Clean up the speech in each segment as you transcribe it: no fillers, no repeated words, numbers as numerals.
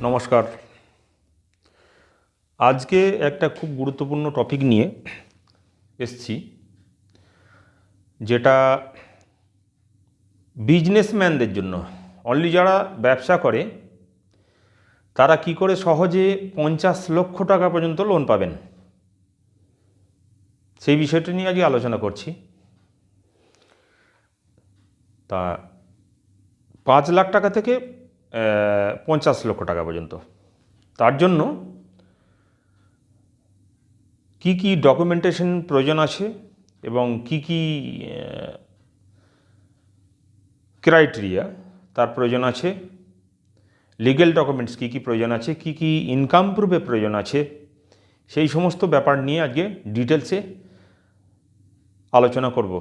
নমস্কার। আজকে একটা খুব গুরুত্বপূর্ণ টপিক নিয়ে এসেছি, যেটা বিজনেসম্যানদের জন্য। অনলি যারা ব্যবসা করে তারা কি করে সহজে 50 লক্ষ টাকা পর্যন্ত লোন পাবেন, সেই বিষয়টা নিয়ে আজকে আলোচনা করছি। তা 5 লাখ টাকা থেকে 50 লক্ষ টাকা পর্যন্ত। তার জন্য কি কি ডকুমেন্টেশন প্রয়োজন আছে এবং কি কি ক্রাইটেরিয়া তার প্রয়োজন আছে, লিগ্যাল ডকুমেন্টস কী কী প্রয়োজন আছে, কি কি ইনকাম প্রুফের প্রয়োজন আছে, সেই সমস্ত ব্যাপার নিয়ে আজকে ডিটেলসে আলোচনা করব।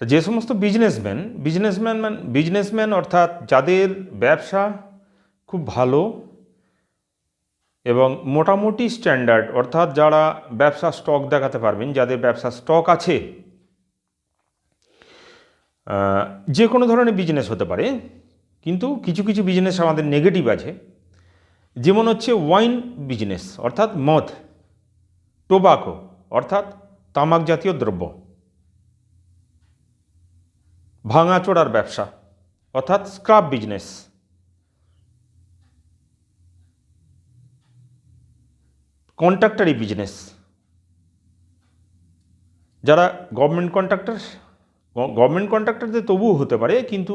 যে সমস্ত বিজনেসম্যান অর্থাৎ যাদের ব্যবসা খুব ভালো এবং মোটামুটি স্ট্যান্ডার্ড, অর্থাৎ যারা ব্যবসা স্টক দেখাতে পারবেন, যাদের ব্যবসা স্টক আছে, যে কোনো ধরনের বিজনেস হতে পারে, কিন্তু কিছু কিছু বিজনেস আমাদের নেগেটিভ আছে। যেমন হচ্ছে ওয়াইন বিজনেস অর্থাৎ মদ, টোবাকো অর্থাৎ তামাক জাতীয় দ্রব্য, ভাঙাচোরার ব্যবসা অর্থাৎ স্ক্রাপ বিজনেস, কন্ট্রাক্টারি বিজনেস, যারা গভর্নমেন্ট কন্ট্রাক্টরদের তবুও হতে পারে, কিন্তু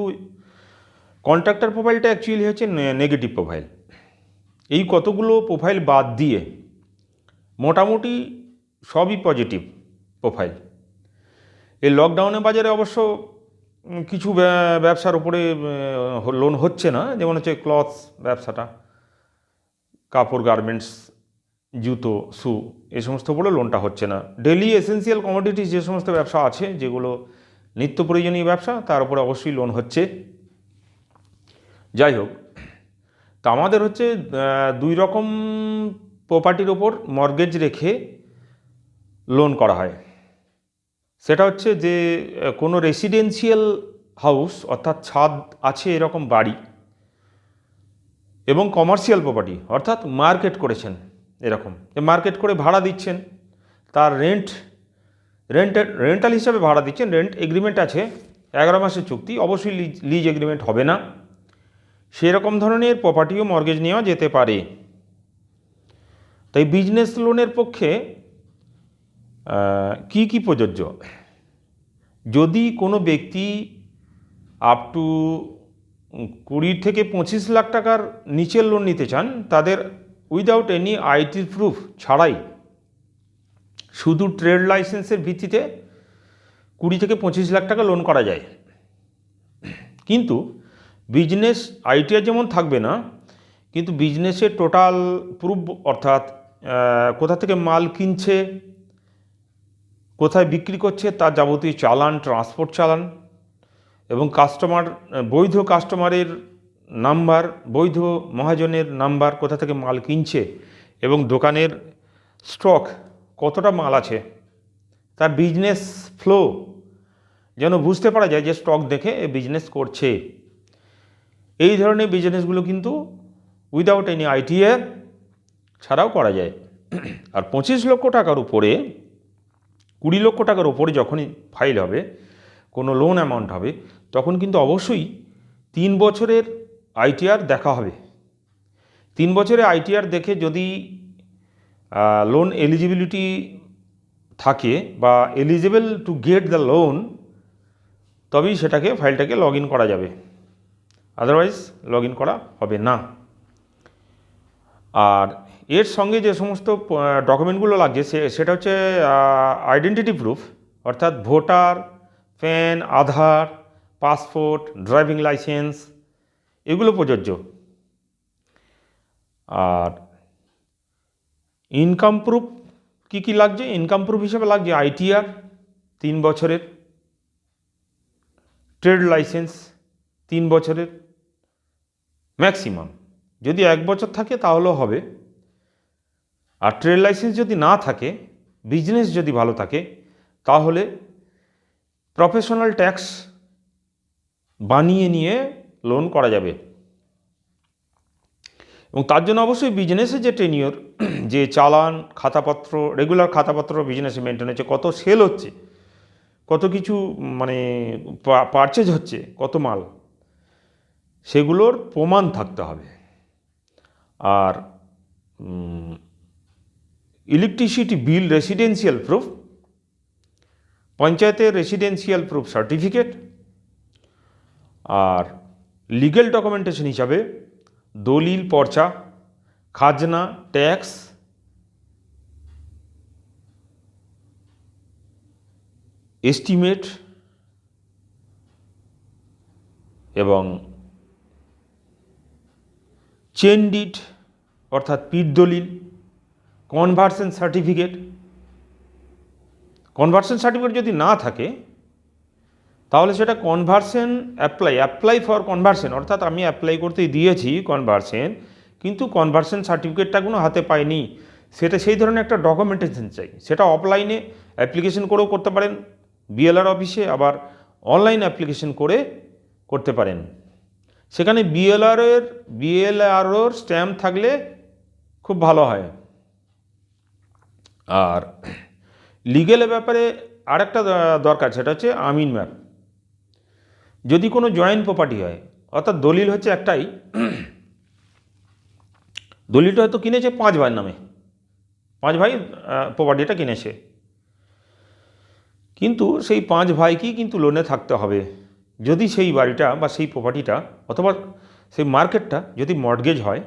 কন্ট্রাক্টর প্রোফাইলটা অ্যাকচুয়ালি হচ্ছে নেগেটিভ প্রোফাইল। এই কতগুলো প্রোফাইল বাদ দিয়ে মোটামুটি সবই পজিটিভ প্রোফাইল। এই লকডাউনের বাজারে অবশ্য কিছু ব্যবসার উপরে লোন হচ্ছে না, যেমন হচ্ছে ক্লথ ব্যবসাটা, কাপড়, গার্মেন্টস, জুতো, শু, এই সমস্ত উপরে লোনটা হচ্ছে না। ডেলি এসেন্সিয়াল কমোডিটিস যে সমস্ত ব্যবসা আছে, যেগুলো নিত্য প্রয়োজনীয় ব্যবসা, তার উপরে অবশ্যই লোন হচ্ছে। যাই হোক, তা আমাদের হচ্ছে দুই রকম প্রপার্টির ওপর মর্গেজ রেখে লোন করা হয়। সেটা হচ্ছে যে কোনো রেসিডেন্সিয়াল হাউস অর্থাৎ ছাদ আছে এরকম বাড়ি, এবং কমার্শিয়াল প্রপার্টি অর্থাৎ মার্কেট করেছেন, এরকম যে মার্কেট করে ভাড়া দিচ্ছেন, তার রেন্টাল হিসাবে ভাড়া দিচ্ছেন, রেন্ট এগ্রিমেন্ট আছে, 11 মাসের চুক্তি, অবশ্যই লিজ এগ্রিমেন্ট হবে না, সেরকম ধরনের প্রপার্টিও মর্গেজ নেওয়া যেতে পারে। তাই বিজনেস লোনের পক্ষে কি কি প্রযোজ্য? যদি কোনো ব্যক্তি আপ টু 20 থেকে 25 লাখ টাকার নিচের লোন নিতে চান, তাদের উইদাউট এনি আইটি প্রুফ ছাড়াই, শুধু ট্রেড লাইসেন্সের ভিত্তিতে 20 থেকে 25 লাখ টাকা লোন করা যায়। কিন্তু বিজনেস আইটিআর যেমন থাকবে না, কিন্তু বিজনেসের টোটাল প্রুফ অর্থাৎ কোথা থেকে মাল কিনছে, কোথায় বিক্রি করছে, তার যাবতীয় চালান, ট্রান্সপোর্ট চালান, এবং বৈধ কাস্টমারের নাম্বার, বৈধ মহাজনের নাম্বার, কোথা থেকে মাল কিনছে, এবং দোকানের স্টক কতটা মাল আছে, তার বিজনেস ফ্লো যেন বুঝতে পারা যায় যে স্টক দেখে বিজনেস করছে। এই ধরনের বিজনেসগুলো কিন্তু উইদাউট এনি আইটিআর ছাড়াও করা যায়। আর 25 লক্ষ টাকার উপরে, 20 লক্ষ টাকার উপরে যখনই ফাইল হবে, কোনো লোন অ্যামাউন্ট হবে, তখন কিন্তু অবশ্যই 3 বছরের আইটিআর দেখা হবে। 3 বছরের আইটিআর দেখে যদি লোন এলিজিবিলিটি থাকে বা eligible to get the loan, তবেই ফাইলটাকে লগ ইন করা যাবে, আদারওয়াইজ লগ ইন করা হবে না। আর এর সঙ্গে যে সমস্ত ডকুমেন্টগুলো লাগছে সেটা হচ্ছে আইডেন্টিটি প্রুফ অর্থাৎ ভোটার, প্যান, আধার, পাসপোর্ট, ড্রাইভিং লাইসেন্স, এগুলো প্রযোজ্য। আর ইনকাম প্রুফ কী কী লাগছে? ইনকাম প্রুফ হিসেবে লাগছে আইটিআর 3 বছরের, ট্রেড লাইসেন্স 3 বছরের ম্যাক্সিমাম, যদি 1 বছর থাকে তাহলেও হবে। আর ট্রেড লাইসেন্স যদি না থাকে, বিজনেস যদি ভালো থাকে, তাহলে প্রফেশনাল ট্যাক্স বানিয়ে নিয়ে লোন করা যাবে। এবং তার জন্য অবশ্যই বিজনেসে যে টেনিওর, যে চালান খাতাপত্র, রেগুলার খাতাপত্র বিজনেসে মেনটেন হচ্ছে, কত সেল হচ্ছে, কত কিছু মানে পারচেজ হচ্ছে, কত মাল, সেগুলোর প্রমাণ থাকতে হবে। আর ইলেকট্রিসিটি বিল রেসিডেন্সিয়াল প্রুফ, পঞ্চায়েতের রেসিডেন্সিয়াল প্রুফ সার্টিফিকেট, আর লিগ্যাল ডকুমেন্টেশন হিসাবে দলিল, পর্চা, খাজনা, ট্যাক্স, এস্টিমেট এবং চেন ডিড অর্থাৎ পিঠ দলিল, কনভার্সন সার্টিফিকেট। কনভার্সন সার্টিফিকেট যদি না থাকে তাহলে সেটা কনভার্সন অ্যাপ্লাই ফর কনভার্সন, অর্থাৎ আমি অ্যাপ্লাই করতে দিয়েছি কনভার্সন, কিন্তু কনভার্সন সার্টিফিকেটটা কোনো হাতে পাইনি, সেটা সেই ধরনের একটা ডকুমেন্টেশন চাই। সেটা অফলাইনে অ্যাপ্লিকেশন করেও করতে পারেন বিএলআর অফিসে, আবার অনলাইন অ্যাপ্লিকেশন করে করতে পারেন। সেখানে বিএলআরওর স্ট্যাম্প থাকলে খুব ভালো হয়। আর লিগেলের ব্যাপারে আরেকটা দরকার, সেটা হচ্ছে আমিন ম্যাপ। যদি কোনো জয়েন্ট প্রপার্টি হয়, অর্থাৎ দলিল হচ্ছে একটাই, দলিলটা হয়তো কিনেছে 5 ভাইয়ের নামে, 5 ভাই প্রপার্টিটা কিনেছে, কিন্তু সেই 5 ভাইকেই কিন্তু লোনে থাকতে হবে। যদি সেই বাড়িটা বা সেই প্রপার্টিটা অথবা সেই মার্কেটটা যদি মর্টগেজ হয়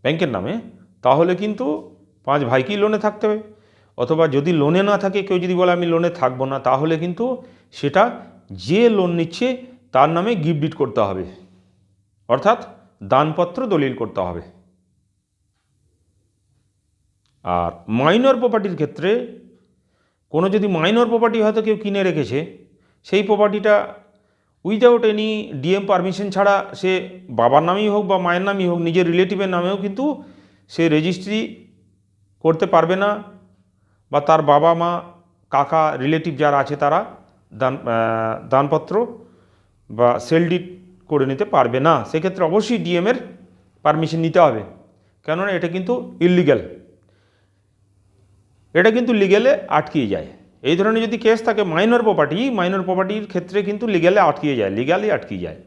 ব্যাংকের নামে, তাহলে কিন্তু 5 ভাইকেই লোনে থাকতে হবে। অথবা যদি লোনে না থাকে, কেউ যদি বলে আমি লোনে থাকবো না, তাহলে কিন্তু সেটা যে লোন নিচ্ছে তার নামে গিফট ডিড করতে হবে, অর্থাৎ দানপত্র দলিল করতে হবে। আর মাইনর প্রপার্টির ক্ষেত্রে কোনো যদি মাইনর প্রপার্টি হয়তো কেউ কিনে রেখেছে, সেই প্রপার্টিটা উইদাউট এনি ডিএম পারমিশন ছাড়া, সে বাবার নামেই হোক বা মায়ের নামেই হোক, নিজের রিলেটিভের নামেও কিন্তু সে রেজিস্ট্রি করতে পারবে না, বা তার বাবা মা কাকা রিলেটিভ যারা আছে তারা দানপত্র বা সেল ডিড করে নিতে পারবে না। সেক্ষেত্রে অবশ্যই ডিএমের পারমিশন নিতে হবে, কেননা এটা কিন্তু ইললিগ্যাল, এটা কিন্তু লিগ্যালে আটকিয়ে যায়। এই ধরনের যদি কেস থাকে মাইনর প্রপার্টির ক্ষেত্রে কিন্তু লিগ্যালি আটকিয়ে যায়।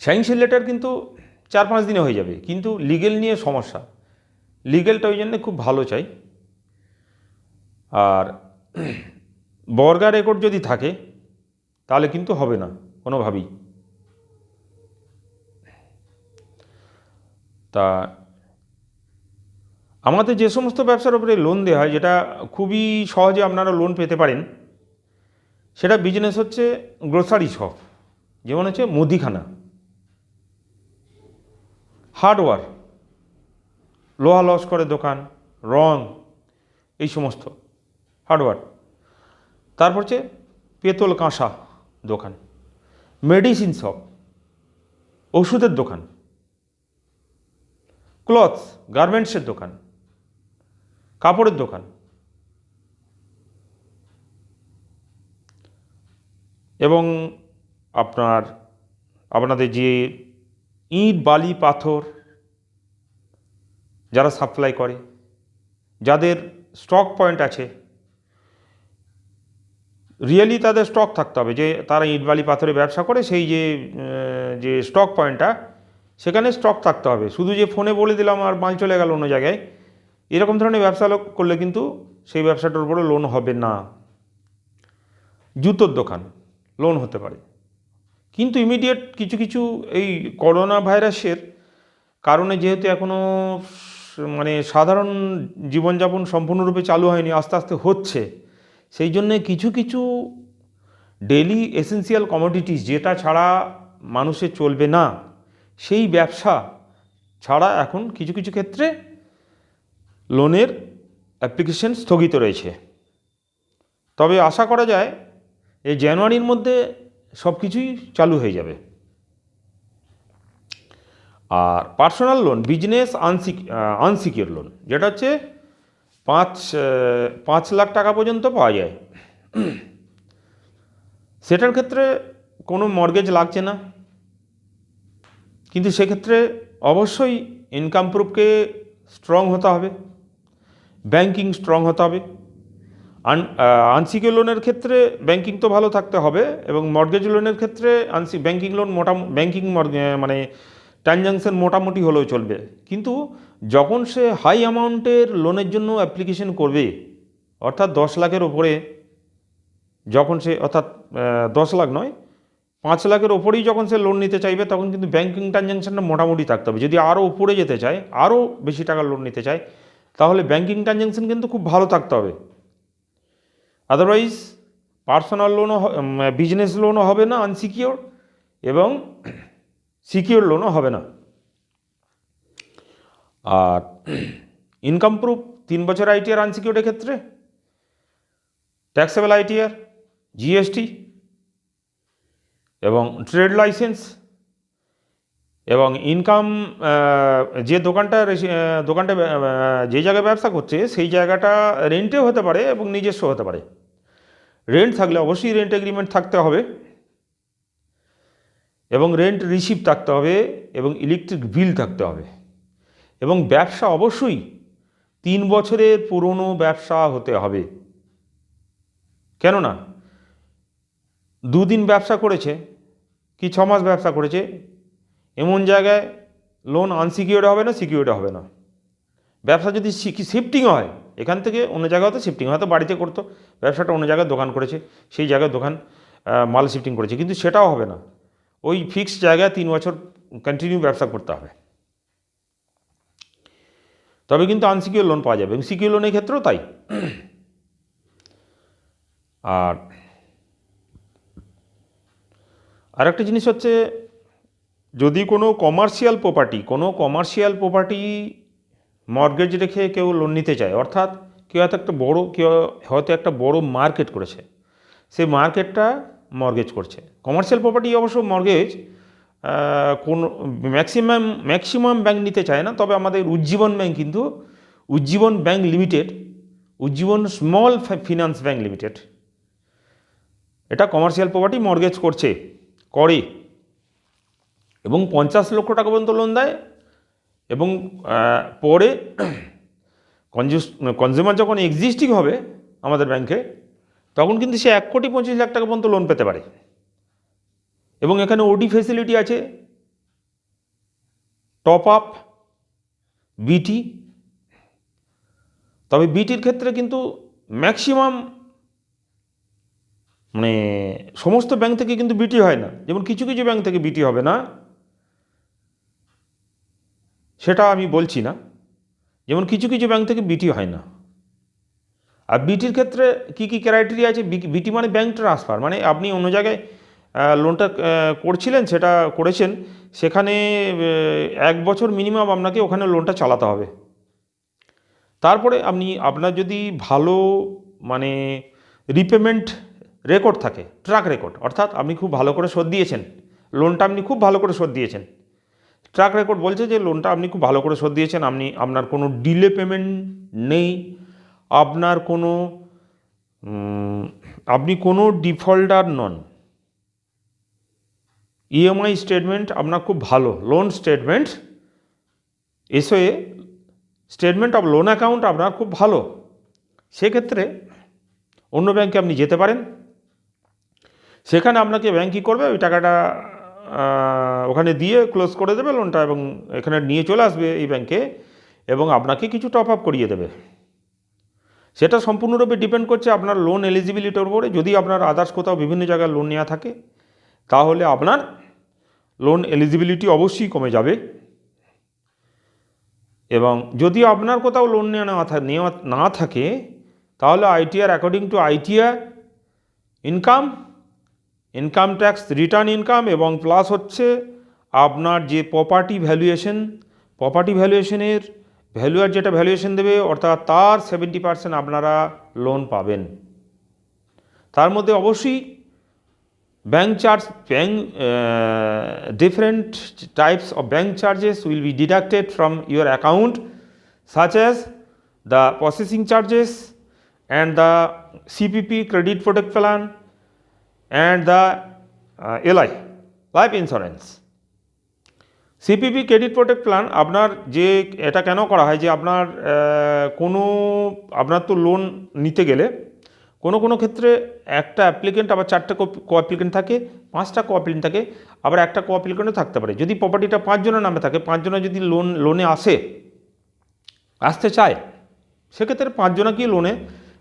স্যাংশন লেটার কিন্তু 4-5 দিনে হয়ে যাবে, কিন্তু লিগ্যাল নিয়ে সমস্যা, লিগ্যালটা ওই জন্য খুব ভালো চাই। আর বর্গা রেকর্ড যদি থাকে তাহলে কিন্তু হবে না কোনোভাবেই। তা আমাদের যে সমস্ত ব্যবসার উপরে লোন দেওয়া হয়, যেটা খুবই সহজে আপনারা লোন পেতে পারেন, সেটা বিজনেস হচ্ছে গ্রোসারি শপ, যেমন হচ্ছে মুদিখানা, হার্ডওয়্যার, লোহা লস্করের দোকান, রং, এই সমস্ত হার্ডওয়্যার। তারপর হচ্ছে পেতল কাঁসা দোকান, মেডিসিন শপ, ওষুধের দোকান, ক্লথস গার্মেন্টসের দোকান, কাপড়ের দোকান, এবং আপনাদের যে ইট বালি পাথর যারা সাপ্লাই করে, যাদের স্টক পয়েন্ট আছে, রিয়েলি তাদের স্টক থাকতে হবে, যে তারা ইট বালি পাথরের ব্যবসা করে, সেই যে স্টক পয়েন্টটা, সেখানে স্টক থাকতে হবে। শুধু যে ফোনে বলে দিলাম আর মাল চলে গেল অন্য জায়গায়, এরকম ধরনের ব্যবসা করলে কিন্তু সেই ব্যবসাটার উপরে লোন হবে না। জুতোর দোকান লোন হতে পারে, কিন্তু ইমিডিয়েট কিছু এই করোনা ভাইরাসের কারণে যেহেতু এখনও মানে সাধারণ জীবনযাপন সম্পূর্ণরূপে চালু হয়নি, আস্তে আস্তে হচ্ছে, সেই জন্যে কিছু ডেইলি এসেন্সিয়াল কমোডিটিস যেটা ছাড়া মানুষের চলবে না, সেই ব্যবসা ছাড়া এখন কিছু ক্ষেত্রে লোনের অ্যাপ্লিকেশন স্থগিত রয়েছে। তবে আশা করা যায় এই জানুয়ারির মধ্যে সব কিছুই চালু হয়ে যাবে। আর personal loan, business unsecure loan, যেটা হচ্ছে 5 লাখ টাকা পর্যন্ত পাওয়া যায়, সেটার ক্ষেত্রে কোনো মর্গেজ লাগছে না, কিন্তু সেক্ষেত্রে অবশ্যই ইনকাম প্রুফকে স্ট্রং হতে হবে, ব্যাংকিং স্ট্রং হতে হবে। আনসিকিউর লোনের ক্ষেত্রে ব্যাংকিং তো ভালো থাকতে হবে, এবং মর্গেজ লোনের ক্ষেত্রে ব্যাংকিং লোন মানে ট্রানজ্যাকশন মোটামুটি হলেও চলবে। কিন্তু যখন সে হাই অ্যামাউন্টের লোনের জন্য অ্যাপ্লিকেশন করবে, অর্থাৎ 10 লাখের ওপরে, যখন সে অর্থাৎ 10 লাখ নয় 5 লাখের ওপরেই যখন সে লোন নিতে চাইবে, তখন কিন্তু ব্যাংকিং ট্রানজ্যাকশনটা মোটামুটি থাকতে হবে। যদি আরও উপরে যেতে চায়, আরও বেশি টাকার লোন নিতে চায়, তাহলে ব্যাংকিং ট্রানজ্যাকশন কিন্তু খুব ভালো থাকতে হবে। আদারওয়াইজ পার্সোনাল লোনও বিজনেস লোনও হবে না আনসিকিওর, এবং সিকিওর লোনও হবে না। আর ইনকাম প্রুফ 3 বছর আইটিআর আনসিকিওর্ডের ক্ষেত্রে, ট্যাক্সেবল আইটিআর, জিএসটি এবং ট্রেড লাইসেন্স, এবং ইনকাম যে দোকানটা যে জায়গায় ব্যবসা করছে সেই জায়গাটা রেন্টেও হতে পারে এবং নিজস্ব হতে পারে। রেন্ট থাকলে অবশ্যই রেন্ট এগ্রিমেন্ট থাকতে হবে, এবং রেন্ট রিসিপ্ট থাকতে হবে, এবং ইলেকট্রিক বিল থাকতে হবে, এবং ব্যবসা অবশ্যই 3 বছরের পুরনো ব্যবসা হতে হবে। কেননা 2 দিন ব্যবসা করেছে কি 6 মাস ব্যবসা করেছে, এমন জায়গায় লোন আনসিকিউর্ড হবে না, সিকিউর্ড হবে না। ব্যবসা যদি শিফটিং হয়, এখান থেকে অন্য জায়গায় তো শিফটিং হয়তো বাড়িতে করতো, ব্যবসাটা অন্য জায়গায় দোকান করেছে, সেই জায়গায় দোকান মাল শিফটিং করেছে, কিন্তু সেটাও হবে না। ওই ফিক্সড জায়গায় 3 বছর কন্টিনিউ ব্যবসা করতে হবে, তবে কিন্তু আনসিকিউর লোন পাওয়া যাবে, এবং সিকিউর লোনের ক্ষেত্রেও তাই। আর একটা জিনিস হচ্ছে, যদি কোনো কমার্শিয়াল প্রপার্টি মর্গেজ রেখে কেউ লোন নিতে চায়, অর্থাৎ কেউ হয়তো একটা বড় মার্কেট করেছে, সেই মার্কেটটা মর্গেজ করছে। কমার্শিয়াল প্রপার্টি অবশ্য মর্গেজ কোন ম্যাক্সিমাম ব্যাংক নিতে চায় না, তবে আমাদের Ujjivan bank limited, Ujjivan small finance bank limited, এটা কমার্শিয়াল প্রপার্টি মর্গেজ করে, এবং 50 লক্ষ টাকা পর্যন্ত লোন দেয়, এবং পরে কনজিউমার যখন এক্সিস্টিং হবে আমাদের ব্যাংকে, তখন কিন্তু সে 1,25,00,000 টাকা পর্যন্ত লোন পেতে পারে। এবং এখানে ওডি ফেসিলিটি আছে, টপ আপ, বিটি। তবে বিটির ক্ষেত্রে কিন্তু ম্যাক্সিমাম মানে সমস্ত ব্যাংক থেকে কিন্তু বিটি হয় না, যেমন কিছু কিছু ব্যাংক থেকে বিটি হবে না, সেটা আমি বলছি না, যেমন কিছু কিছু ব্যাংক থেকে বিটি হয় না। আর বিটির ক্ষেত্রে কি কি ক্রাইটেরিয়া আছে, বিটি মানে ব্যাংক ট্রান্সফার, মানে আপনি অন্য জায়গায় লোনটা করেছেন, সেখানে 1 বছর মিনিমাম আপনাকে ওখানে লোনটা চালাতে হবে। তারপরে আপনার যদি ভালো মানে রিপেমেন্ট রেকর্ড থাকে, ট্র্যাক রেকর্ড, অর্থাৎ আপনি খুব ভালো করে শোধ দিয়েছেন, লোনটা আপনি খুব ভালো করে শোধ দিয়েছেন, ট্র্যাক রেকর্ড বলছে যে লোনটা আপনি খুব ভালো করে শোধ দিয়েছেন, আপনার কোনো ডিলে পেমেন্ট নেই, আপনি কোনো ডিফল্টার নন, ইএমআই স্টেটমেন্ট আপনার খুব ভালো, loan statement SOA statement of loan account আপনার খুব ভালো, সেক্ষেত্রে অন্য ব্যাংকে আপনি যেতে পারেন। সেখানে আপনাকে ব্যাংক কী করবে, ওই টাকাটা ওখানে দিয়ে ক্লোজ করে দেবে লোনটা, এবং এখানে নিয়ে চলে আসবে এই ব্যাংকে, এবং আপনাকে কিছু টপ আপ করিয়ে দেবে। সেটা সম্পূর্ণরূপে ডিপেন্ড করছে আপনার লোন এলিজিবিলিটির উপরে। যদি আপনার আদার্স কোথাও বিভিন্ন জায়গায় লোন নেওয়া থাকে, তাহলে আপনার লোন এলিজিবিলিটি অবশ্যই কমে যাবে, এবং যদি আপনার কোথাও লোন নেওয়া না থাকে, তাহলে ITR according to ITR income tax return income, এবং প্লাস হচ্ছে আপনার যে প্রপার্টি ভ্যালুয়েশনের ভ্যালুয়ার যেটা ভ্যালুয়েশন দেবে, অর্থাৎ তার 70% আপনারা লোন পাবেন। তার মধ্যে অবশ্যই different types of bank charges will be deducted from your account, such as the processing charges and the CPP credit protect plan and the LI life insurance. CPP credit protect plan আপনার যে এটা কেন করা হয় যে আপনার আপনার তো লোন নিতে গেলে কোনো ক্ষেত্রে একটা অ্যাপ্লিকেন্ট আবার 4টে কো অ্যাপ্লিকেন্ট থাকে, 5টা কো অ্যাপ্লিকেন্ট থাকে, আবার একটা কো অ্যাপ্লিকেন্টও থাকতে পারে। যদি প্রপার্টিটা 5 জনের নামে থাকে, 5 জনের যদি লোনে আসতে চায়, সেক্ষেত্রে 5 জনকেই লোনে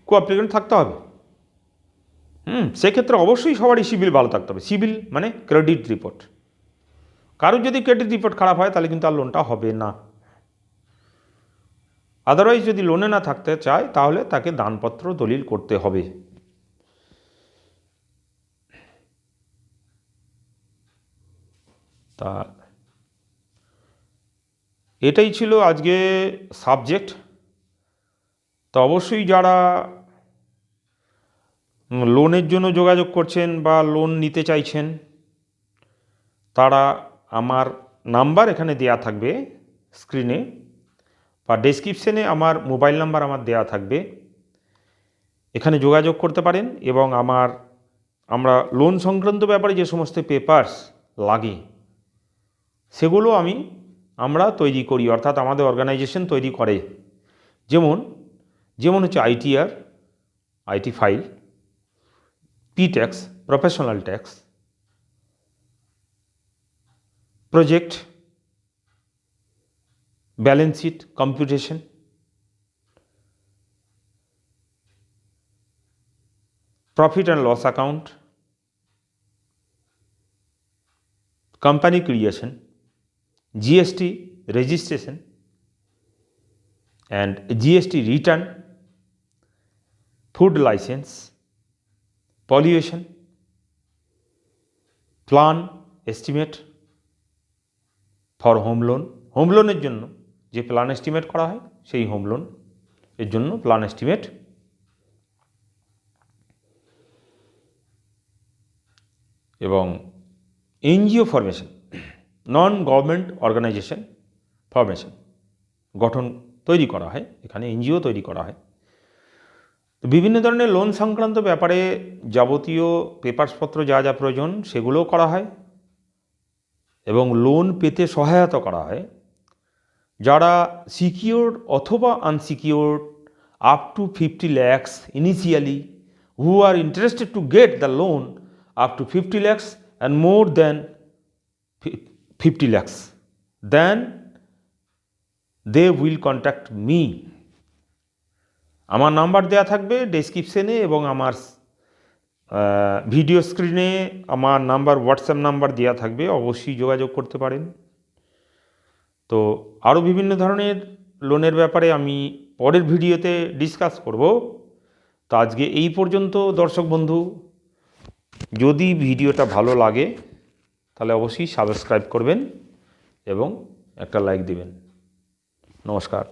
কো অ্যাপ্লিকেন্ট থাকতে হবে। সেক্ষেত্রে অবশ্যই সবারই সিবিল ভালো থাকতে হবে। সিবিল মানে ক্রেডিট রিপোর্ট। কারোর যদি ক্রেডিট রিপোর্ট খারাপ হয় তাহলে কিন্তু আর লোনটা হবে না। আদারওয়াইজ যদি লোনে না থাকতে চায় তাহলে তাকে দানপত্র দলিল করতে হবে। তা এটাই ছিল আজকে সাবজেক্ট। তো অবশ্যই যারা লোনের জন্য যোগাযোগ করছেন বা লোন নিতে চাইছেন তারা আমার নাম্বার এখানে দেয়া থাকবে স্ক্রিনে বা ডেসক্রিপশনে, আমার মোবাইল নাম্বার আমার দেয়া থাকবে, এখানে যোগাযোগ করতে পারেন। এবং আমরা লোন সংক্রান্ত ব্যাপারে যে সমস্ত পেপারস লাগে সেগুলো আমরা তৈরি করি, অর্থাৎ আমাদের অর্গানাইজেশন তৈরি করে। যেমন হচ্ছে ITR, IT file, P tax, professional tax, project, balance sheet computation, profit and loss account, company creation, GST registration and GST return, food licence, pollution, plan estimate for home loan. Home লোনের জন্য যে plan estimate করা হয় সেই home loan এর জন্য plan estimate, এবং NGO formation, non government organisation formation গঠন তৈরি করা হয়, এখানে এনজিও তৈরি করা হয়। তো বিভিন্ন ধরনের লোন সংক্রান্ত ব্যাপারে যাবতীয় পেপারসপত্র যা যা প্রয়োজন সেগুলোও করা হয় এবং লোন পেতে সহায়তা করা হয়। যারা সিকিউরড অথবা unsecured up to 50 lakhs initially, who are interested to get the loan up to 50 lakhs and more than 50 lakhs, then they will contact me. আমার নাম্বার দেওয়া থাকবে ডেসক্রিপশনে এবং আমার ভিডিও স্ক্রিনে আমার নাম্বার, হোয়াটসঅ্যাপ নাম্বার দেওয়া থাকবে, অবশ্যই যোগাযোগ করতে পারেন। তো আরও বিভিন্ন ধরনের লোনের ব্যাপারে আমি পরের ভিডিওতে ডিসকাস করব। তো আজকে এই পর্যন্ত দর্শক বন্ধু, যদি ভিডিওটা ভালো লাগে তাহলে অবশ্যই সাবস্ক্রাইব করবেন এবং একটা লাইক দিবেন। নমস্কার।